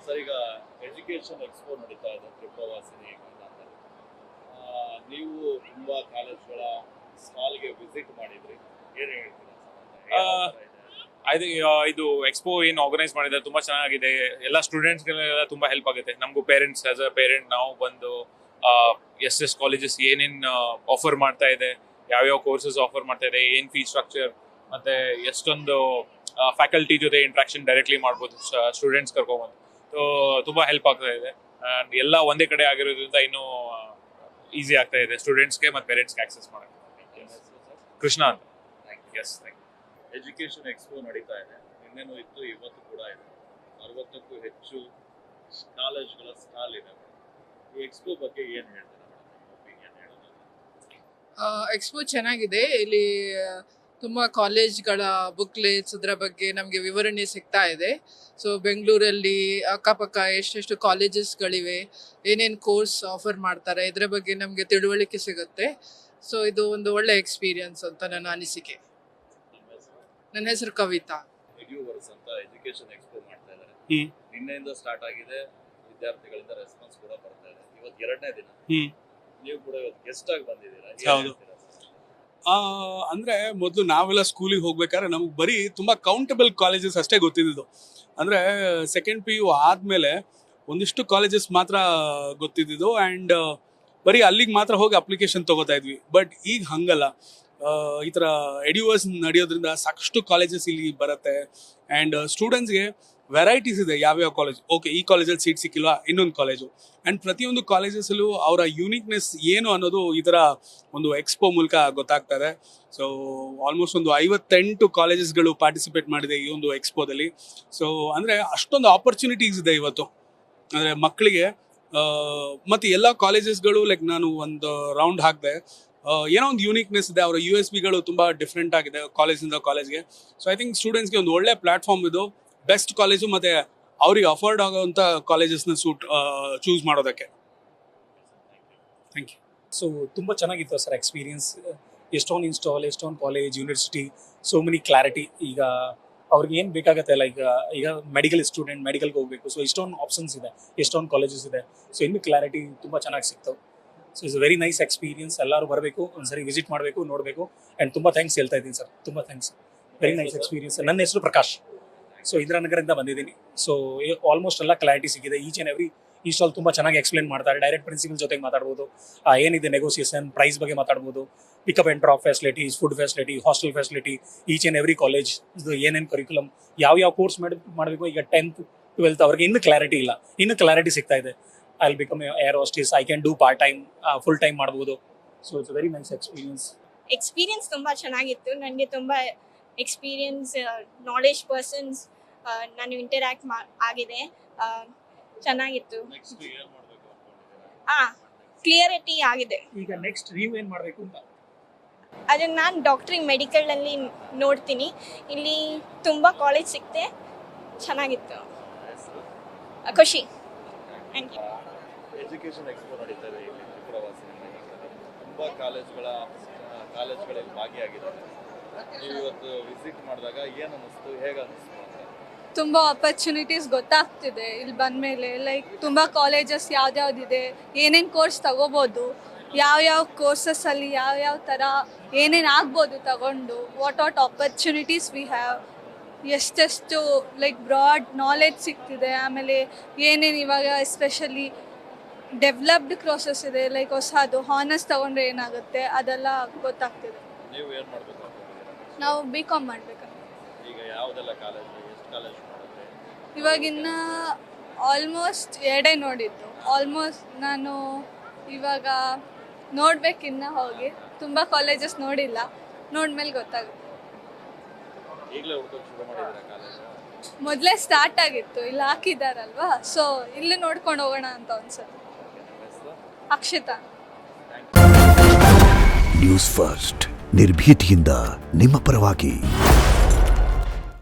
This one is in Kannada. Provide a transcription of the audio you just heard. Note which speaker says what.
Speaker 1: ಸರ್, ಈಗ ಎಜುಕೇಷನ್ ಎಕ್ಸ್ಪೋ ನಡೀತಾ ಇದೆ ತ್ರಿಪ್ರವಾಸಿನಿ ಮೈದಾನದಲ್ಲಿ. ನೀವು ತುಂಬಾ ಕಾಲೇಜ್ಗಳ ಸ್ಟಾಲ್ಗೆ ವಿಸಿಟ್ ಮಾಡಿದ್ರಿ, ಏನು ಹೇಳ್ತೀರಾ
Speaker 2: ಇದು ಎಕ್ಸ್ಪೋ ಏನು ಆರ್ಗನೈಸ್ ಮಾಡಿದ್ದಾರೆ ತುಂಬಾ ಚೆನ್ನಾಗಿದೆ. ಎಲ್ಲ ಸ್ಟೂಡೆಂಟ್ಸ್ಗೆಲ್ಲ ತುಂಬಾ ಹೆಲ್ಪ್ ಆಗುತ್ತೆ. ನಮಗೂ ಪೇರೆಂಟ್ಸ್ ಆಸ್ ಅ ಪೇರೆಂಟ್ ನಾವು ಬಂದು ಎಸ್ ಕಾಲೇಜಸ್ ಏನೇನು ಆಫರ್ ಮಾಡ್ತಾ ಇದೆ, ಯಾವ್ಯಾವ ಕೋರ್ಸಸ್ ಆಫರ್ ಮಾಡ್ತಾ ಇದೆ, ಏನ್ ಫೀಸ್ ಸ್ಟ್ರಕ್ಚರ್, ಮತ್ತೆ ಎಷ್ಟೊಂದು ಫ್ಯಾಕಲ್ಟಿ ಜೊತೆ ಇಂಟ್ರಾಕ್ಷನ್ ಡೈರೆಕ್ಟ್ಲಿ ಮಾಡ್ಬೋದು ಸ್ಟೂಡೆಂಟ್ಸ್ ಕರ್ಕೊಂಡ್ಬಂದು. ಸೊ ತುಂಬಾ ಹೆಲ್ಪ್ ಆಗ್ತಾ ಇದೆ. ಅಂಡ್ ಎಲ್ಲ ಒಂದೇ ಕಡೆ ಆಗಿರೋದ್ರಿಂದ ಇನ್ನೂ ಈಸಿ ಆಗ್ತಾ ಇದೆ ಸ್ಟೂಡೆಂಟ್ಸ್ಗೆ ಮತ್ತು ಪೇರೆಂಟ್ಸ್ಗೆ ಆಕ್ಸೆಸ್ ಮಾಡೋಕ್ಕೆ. ಕೃಷ್ಣ ಅಂತ. Yes, thank you.
Speaker 1: Education expo ನಡೀತಾ ಇದೆ, ನಿನ್ನೆನೂ ಇತ್ತು, ಇವತ್ತು ಕೂಡ ಇದೆ. 60ಕ್ಕೂ ಹೆಚ್ಚು ಕಾಲೇಜ್ಗಳ ಸ್ಟಾಲ್ ಇದೆ. ಈ ಎಕ್ಸ್ಪೋ ಬಗ್ಗೆ ಏನು ಹೇಳ್ತೀರಾ ಮೇಡಮ್, ಒಪಿನಿಯನ್ ಹೇಳೋದು?
Speaker 3: ಎಕ್ಸ್ಪೋ ಚೆನ್ನಾಗಿದೆ. ಇಲ್ಲಿ ತುಂಬ ಕಾಲೇಜ್ಗಳ ಬುಕ್ಲೆಟ್ಸ್ ಅದರ ಬಗ್ಗೆ ನಮಗೆ ವಿವರಣೆ ಸಿಗ್ತಾ ಇದೆ. ಸೊ ಬೆಂಗಳೂರಲ್ಲಿ ಅಕ್ಕಪಕ್ಕ ಎಷ್ಟೆಷ್ಟು ಕಾಲೇಜಸ್ಗಳಿವೆ, ಏನೇನು ಕೋರ್ಸ್ ಆಫರ್ ಮಾಡ್ತಾರೆ, ಇದರ ಬಗ್ಗೆ ನಮಗೆ ತಿಳುವಳಿಕೆ ಸಿಗುತ್ತೆ. ಸೊ ಇದು ಒಂದು ಒಳ್ಳೆ ಎಕ್ಸ್ಪೀರಿಯನ್ಸ್ ಅಂತ ನನ್ನ ಅನಿಸಿಕೆ. ನನ್ನ ಹೆಸರು ಕವಿತಾ.
Speaker 1: ಎಡ್ಯೂವರ್ಸ್ ಅಂತ ಎಜುಕೇಷನ್ ಎಕ್ಸ್ಪೋ ಮಾಡ್ತಾ ಇದ್ದಾರೆ. ನಿನ್ನೆಯಿಂದ ಸ್ಟಾರ್ಟ್ ಆಗಿದೆ, ವಿದ್ಯಾರ್ಥಿಗಳಿಂದ ರೆಸ್ಪಾನ್ಸ್ ಕೂಡ ಬರ್ತಾ ಇದೆ. ಇವತ್ತು 2ನೇ ದಿನ, ನೀವು ಕೂಡ ಇವತ್ತು ಗೆಸ್ಟ್ ಆಗಿ ಬಂದಿದ್ದೀರಾ.
Speaker 4: ಹೌದು. ಅಂದ್ರೆ ಮೊದಲು ನಾವೆಲ್ಲ ಸ್ಕೂಲಿಗೆ ಹೋಗ್ಬೇಕಾದ್ರೆ ನಮ್ಗೆ ಬರೀ ತುಂಬಾ ಕೌಂಟಬಲ್ ಕಾಲೇಜಸ್ ಅಷ್ಟೇ ಗೊತ್ತಿದ್ದು. ಅಂದ್ರೆ ಸೆಕೆಂಡ್ PU ಆದ್ಮೇಲೆ ಒಂದಿಷ್ಟು ಕಾಲೇಜಸ್ ಮಾತ್ರ ಗೊತ್ತಿದ್ದು ಅಂಡ್ ಬರೀ ಅಲ್ಲಿಗೆ ಮಾತ್ರ ಹೋಗಿ ಅಪ್ಲಿಕೇಶನ್ ತಗೋತಾ ಇದ್ವಿ. ಬಟ್ ಈಗ ಹಂಗಲ್ಲ. ಈ ಥರ ಎಡ್ಯೂವರ್ಸ್ ನಡೆಯೋದ್ರಿಂದ ಸಾಕಷ್ಟು ಕಾಲೇಜಸ್ ಇಲ್ಲಿ ಬರುತ್ತೆ ಆ್ಯಂಡ್ ಸ್ಟೂಡೆಂಟ್ಸ್ಗೆ ವೆರೈಟೀಸ್ ಇದೆ. ಯಾವ್ಯಾವ ಕಾಲೇಜ್, ಓಕೆ ಈ ಕಾಲೇಜಲ್ಲಿ ಸೀಟ್ ಸಿಕ್ಕಿಲ್ವಾ, ಇನ್ನೊಂದು ಕಾಲೇಜು. ಆ್ಯಂಡ್ ಪ್ರತಿಯೊಂದು ಕಾಲೇಜಸ್ಸಲ್ಲೂ ಅವರ ಯೂನಿಕ್ನೆಸ್ ಏನು ಅನ್ನೋದು ಈ ಥರ ಒಂದು ಎಕ್ಸ್ಪೋ ಮೂಲಕ ಗೊತ್ತಾಗ್ತಾ ಇದೆ. ಸೊ ಆಲ್ಮೋಸ್ಟ್ ಒಂದು 58 ಕಾಲೇಜಸ್ಗಳು ಪಾರ್ಟಿಸಿಪೇಟ್ ಮಾಡಿದೆ ಈ ಒಂದು ಎಕ್ಸ್ಪೋದಲ್ಲಿ. ಸೊ ಅಂದರೆ ಅಷ್ಟೊಂದು ಆಪರ್ಚುನಿಟೀಸ್ ಇದೆ ಇವತ್ತು. ಅಂದರೆ ಮಕ್ಕಳಿಗೆ ಮತ್ತು ಎಲ್ಲ ಕಾಲೇಜಸ್ಗಳು ಲೈಕ್ ನಾನು ಒಂದು ರೌಂಡ್ ಹಾಕಿದೆ, ಏನೋ ಒಂದು ಯೂನಿಕ್ನೆಸ್ ಇದೆ. ಅವರ USBಗಳು ತುಂಬ ಡಿಫ್ರೆಂಟ್ ಆಗಿದೆ ಕಾಲೇಜಿಂದ ಕಾಲೇಜ್ಗೆ. ಸೊ ಐ ಥಿಂಕ್ ಸ್ಟೂಡೆಂಟ್ಸ್ಗೆ ಒಂದು ಒಳ್ಳೆ ಪ್ಲಾಟ್ಫಾರ್ಮ್ ಇದು, ಬೆಸ್ಟ್ ಕಾಲೇಜು ಮತ್ತು ಅವ್ರಿಗೆ ಅಫೋರ್ಡ್ ಆಗೋವಂಥ ಕಾಲೇಜಸ್ನ ಚೂಸ್ ಮಾಡೋದಕ್ಕೆ. Thank you.
Speaker 5: ಸೊ ತುಂಬ ಚೆನ್ನಾಗಿತ್ತು ಸರ್ ಎಕ್ಸ್ಪೀರಿಯನ್ಸ್. ಎಷ್ಟೊಂದು ಇನ್ಸ್ಟಾಲ್, ಎಷ್ಟೊಂದು college, university, so many clarity. ಈಗ ಅವ್ರಿಗೆ ಏನು ಬೇಕಾಗತ್ತೆ ಅಲ್ಲ, ಈಗ ಮೆಡಿಕಲ್ ಸ್ಟೂಡೆಂಟ್ ಮೆಡಿಕಲ್ಗೆ ಹೋಗಬೇಕು, ಸೊ ಇಷ್ಟೊಂದು ಆಪ್ಷನ್ಸ್ ಇದೆ, ಎಷ್ಟೊಂದು ಕಾಲೇಜಸ್ ಇದೆ. ಸೊ ಇನ್ನೂ ಕ್ಲಾರಿಟಿ ತುಂಬ ಚೆನ್ನಾಗಿ ಸಿಕ್ತು. So it's very nice experience. ಎಲ್ಲರೂ ಬರಬೇಕು, ಒಂದ್ಸರಿ ವಿಸಿಟ್ ಮಾಡಬೇಕು, ನೋಡಬೇಕು. ಆ್ಯಂಡ್ ತುಂಬ ಥ್ಯಾಂಕ್ಸ್ ಹೇಳ್ತಾ ಇದ್ದೀನಿ ಸರ್, ತುಂಬ ಥ್ಯಾಂಕ್ಸ್. Very nice experience. ನನ್ನ ಹೆಸರು ಪ್ರಕಾಶ್. ಸೊ ಇಂದಿರಾನಗರದಿಂದ ಬಂದಿದ್ದೀನಿ. ಸೊ ಆಲ್ಮೋಸ್ಟ್ ಎಲ್ಲ ಕ್ಲಾರಿಟಿ ಸಿಗಿದೆ. ಈಚ್ ಆ್ಯಂಡ್ ಎವ್ರಿ ಈ ಸ್ಟಾಲ್ ತುಂಬ ಚೆನ್ನಾಗಿ ಎಕ್ಸ್ಪ್ಲೇನ್ ಮಾಡ್ತಾರೆ. ಡೈರೆಕ್ಟ್ ಪ್ರಿನ್ಸಿಪಲ್ ಜೊತೆಗೆ ಮಾತಾಡ್ಬೋದು, ಏನಿದೆ ನೆಗೋಸಿಯೇಷನ್, ಪ್ರೈಸ್ ಬಗ್ಗೆ ಮಾತಾಡ್ಬೋದು, pickup and drop facilities, food facility, hostel facility, each and every college ಏನೇನು ಕರಿಕ್ಯುಲಮ್, ಯಾವ ಕೋರ್ಸ್ ಮಾಡಬೇಕು. ಈಗ 10th 12th ಅವ್ರಿಗೆ ಇನ್ನೂ ಕ್ಲಾರಿಟಿ ಇಲ್ಲ, ಇನ್ನೂ ಕ್ಲಾರಿಟಿ ಸಿಗ್ತಾ ಇದೆ. I will become air hostess, I can do part time, full time ಮಾಡ್ಬೋದು. So it's very nice
Speaker 6: experience ತುಂಬ ಚೆನ್ನಾಗಿತ್ತು. ನನಗೆ ತುಂಬ ಎಕ್ಸ್ಪೀರಿಯನ್ಸ್, ನಾಲೆಜ್ ಪರ್ಸನ್ಸ್ ನಾನು ಇಂಟರ್ಯಾಕ್ಟ್ ಆಗಿದೆ. ಚೆನ್ನಾಗಿತ್ತು. ಕ್ಲಿಯರಿಟಿ ಆಗಿದೆ.
Speaker 5: ಈಗ ನೆಕ್ಸ್ಟ್ ನೀವು ಏನು ಮಾಡಬೇಕು ಅಂತ?
Speaker 6: ಅದನ್ನು ನಾನು ಡಾಕ್ಟ್ರಿಂಗ್ ಮೆಡಿಕಲಲ್ಲಿ ನೋಡ್ತೀನಿ. ಇಲ್ಲಿ ತುಂಬ ಕಾಲೇಜ್ ಸಿಕ್ತೆ, ಚೆನ್ನಾಗಿತ್ತು. ಖುಷಿ. Thank you.
Speaker 1: ಎಜುಕೇಷನ್ ಎಕ್ಸ್ಪೋ ನಡೀತಾ ಇದೆ ಇಲ್ಲಿ ತ್ರಿಪ್ರವಾಸಿನಿ ಮೈದಾನದಲ್ಲಿ. ತುಂಬ ಕಾಲೇಜ್ಗಳಲ್ಲಿ ಭಾಗಿಯಾಗಿದ್ದಾರೆ. ನೀವು ಇವತ್ತು ವಿಸಿಟ್ ಮಾಡಿದಾಗ ಏನು ಅನ್ನಿಸ್ತು, ಹೇಗೆ ಅನ್ನಿಸ್ತು ಅಂತ?
Speaker 7: ತುಂಬ ಆಪರ್ಚುನಿಟೀಸ್ ಗೊತ್ತಾಗ್ತಿದೆ ಇಲ್ಲಿ ಬಂದಮೇಲೆ. ಲೈಕ್ ತುಂಬ ಕಾಲೇಜಸ್ ಯಾವ್ದ್ಯಾವ್ದಿದೆ, ಏನೇನು ಕೋರ್ಸ್ ತಗೋಬೋದು, ಯಾವ್ಯಾವ ಕೋರ್ಸಸ್ಸಲ್ಲಿ ಯಾವ್ಯಾವ ಥರ ಏನೇನು ಆಗ್ಬೋದು ತಗೊಂಡು, ವಾಟ್ ಆಪರ್ಚುನಿಟೀಸ್ ವಿ ಹ್ಯಾವ್, ಎಷ್ಟೆಷ್ಟು ಲೈಕ್ ಬ್ರಾಡ್ ನಾಲೆಡ್ಜ್ ಸಿಗ್ತಿದೆ. ಆಮೇಲೆ ಏನೇನು ಇವಾಗ ಎಸ್ಪೆಷಲಿ ಡೆವಲಪ್ಡ್ ಪ್ರೋಸೆಸ್ ಇದೆ, ಲೈಕ್ ಹೊಸದು ಹಾನರ್ಸ್ ತೊಗೊಂಡ್ರೆ ಏನಾಗುತ್ತೆ ಅದೆಲ್ಲ ಗೊತ್ತಾಗ್ತಿದೆ.
Speaker 1: ನೀವು ಏನು ಮಾಡಬೇಕು?
Speaker 7: ನಾವು BCom ಮಾಡಬೇಕು.
Speaker 1: ಈಗ ಯಾವುದೆಲ್ಲ ಕಾಲೇಜ್, ಎಷ್ಟು ಕಾಲೇಜ್ ಮಾಡಿದ್ರೆ?
Speaker 7: ಇವಾಗಿನ್ನ ಆಲ್ಮೋಸ್ಟ್ 2 ನೋಡಿದ್ದು. ಆಲ್ಮೋಸ್ಟ್ ನಾನು ಇವಾಗ ನೋಡ್ಬೇಕಿನ್ನ ಹೋಗಿ, ತುಂಬ ಕಾಲೇಜಸ್ ನೋಡಿಲ್ಲ, ನೋಡ್ಮೇಲೆ ಗೊತ್ತಾಗುತ್ತೆ.
Speaker 1: ಈಗಲೇ ಹುಡುಕೋಕೆ ಶುರು ಮಾಡಿದ್ದೀರಾ ಕಾಲೇಜ್?
Speaker 7: ಮೊದಲೇ ಸ್ಟಾರ್ಟ್ ಆಗಿತ್ತು, ಇಲ್ಲಿ ಹಾಕಿದಾರಲ್ವಾ, ಸೊ ಇಲ್ಲಿ ನೋಡ್ಕೊಂಡು ಹೋಗೋಣ ಅಂತ ಅನ್ಸುತ್ತೆ. ಅಕ್ಷಿತಾ.
Speaker 8: ನ್ಯೂಸ್ ಫಸ್ಟ್, ನಿರ್ಭೀತಿಯಿಂದ ನಿಮ್ಮ ಪರವಾಗಿ.